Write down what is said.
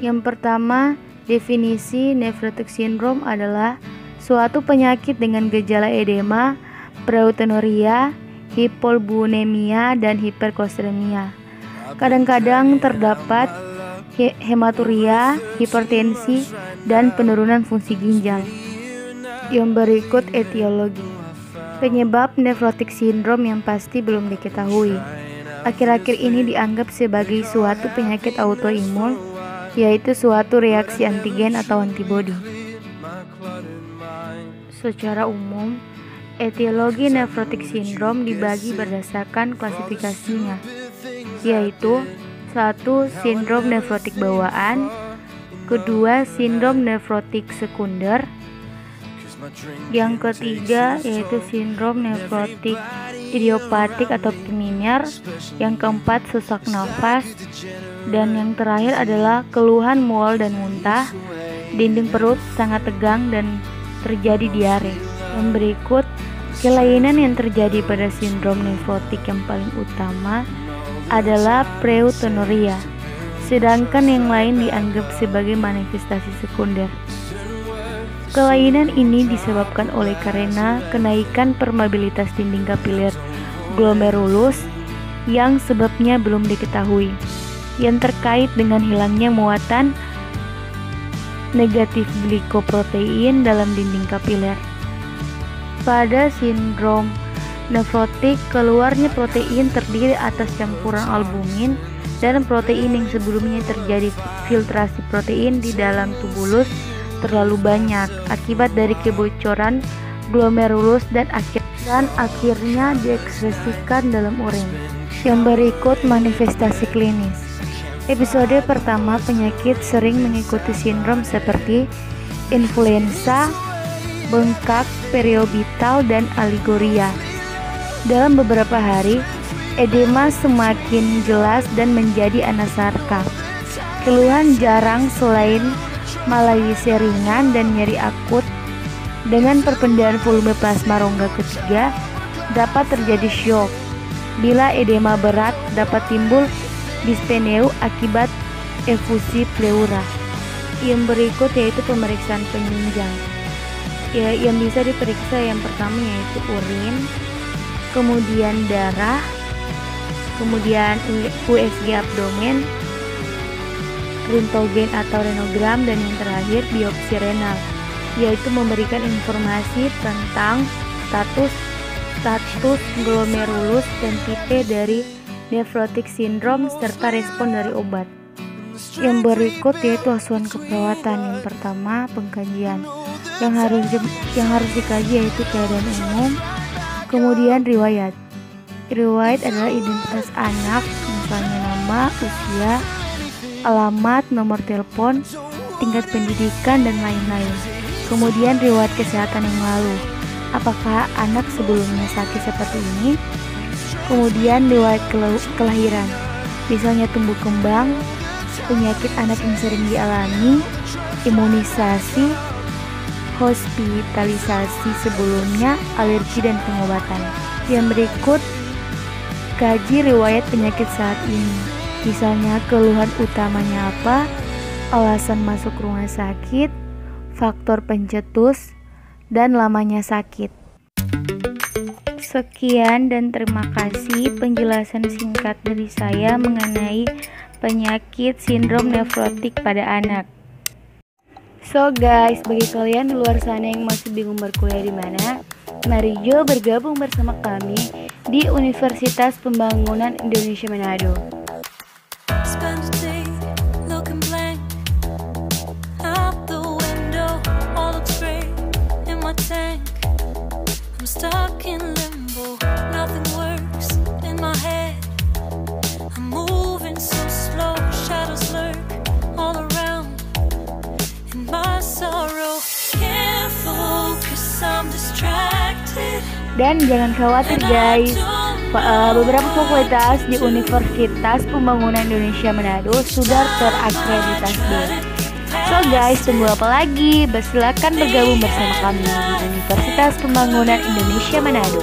Yang pertama, definisi nephrotic syndrome adalah suatu penyakit dengan gejala edema, proteinuria, hipoalbuminemia, dan hiperkolesterolemia. Kadang-kadang terdapat hematuria, hipertensi, dan penurunan fungsi ginjal. Yang berikut etiologi. Penyebab nephrotic syndrome yang pasti belum diketahui. Akhir-akhir ini dianggap sebagai suatu penyakit autoimun, yaitu suatu reaksi antigen atau antibodi. Secara umum, etiologi nephrotic syndrome dibagi berdasarkan klasifikasinya, yaitu 1. Sindrom nefrotik bawaan, 2. Sindrom nefrotik sekunder, yang ketiga yaitu sindrom nefrotik idiopatik atau primer, yang keempat sesak nafas, dan yang terakhir adalah keluhan mual dan muntah, dinding perut sangat tegang dan terjadi diare. Yang berikut kelainan yang terjadi pada sindrom nefrotik yang paling utama adalah proteinuria, sedangkan yang lain dianggap sebagai manifestasi sekunder. Kelainan ini disebabkan oleh karena kenaikan permeabilitas dinding kapiler glomerulus yang sebabnya belum diketahui, yang terkait dengan hilangnya muatan negatif glikoprotein dalam dinding kapiler. Pada sindrom nefrotik, keluarnya protein terdiri atas campuran albumin dan protein yang sebelumnya terjadi filtrasi protein di dalam tubulus terlalu banyak akibat dari kebocoran glomerulus dan akhirnya diekspresikan dalam urin. Yang berikut manifestasi klinis. Episode pertama, penyakit sering mengikuti sindrom seperti influenza, bengkak periobital, dan aligoria. Dalam beberapa hari, edema semakin jelas dan menjadi anasarka. Keluhan jarang selain malaysia ringan dan nyeri akut. Dengan perpindahan volume plasma rongga ketiga, dapat terjadi syok. Bila edema berat, dapat timbul dispneu akibat efusi pleura. Yang berikut yaitu pemeriksaan penunjang. Yang bisa diperiksa yang pertama yaitu urin, kemudian darah, kemudian USG abdomen, rentgen atau renogram, dan yang terakhir biopsi renal, yaitu memberikan informasi tentang status glomerulus dan tipe dari nephrotic syndrome serta respon dari obat. Yang berikut yaitu asuhan keperawatan. Yang pertama, pengkajian. Yang harus dikaji yaitu keadaan umum, kemudian riwayat. Riwayat adalah identitas anak, misalnya nama, usia, alamat, nomor telepon, tingkat pendidikan, dan lain-lain. Kemudian riwayat kesehatan yang lalu, apakah anak sebelumnya sakit seperti ini. Kemudian riwayat kelahiran, misalnya tumbuh kembang, penyakit anak yang sering dialami, imunisasi, hospitalisasi sebelumnya, alergi, dan pengobatan. Yang berikut, kaji riwayat penyakit saat ini, misalnya keluhan utamanya apa, alasan masuk rumah sakit, faktor pencetus, dan lamanya sakit. Sekian dan terima kasih penjelasan singkat dari saya mengenai penyakit sindrom nefrotik pada anak. So guys, bagi kalian di luar sana yang masih bingung berkuliah di mana, mari Jo bergabung bersama kami di Universitas Pembangunan Indonesia Manado. Dan jangan khawatir guys, beberapa fakultas di Universitas Pembangunan Indonesia Manado sudah terakreditasi. So guys, tunggu apa lagi? Silakan bergabung bersama kami di Universitas Pembangunan Indonesia Manado.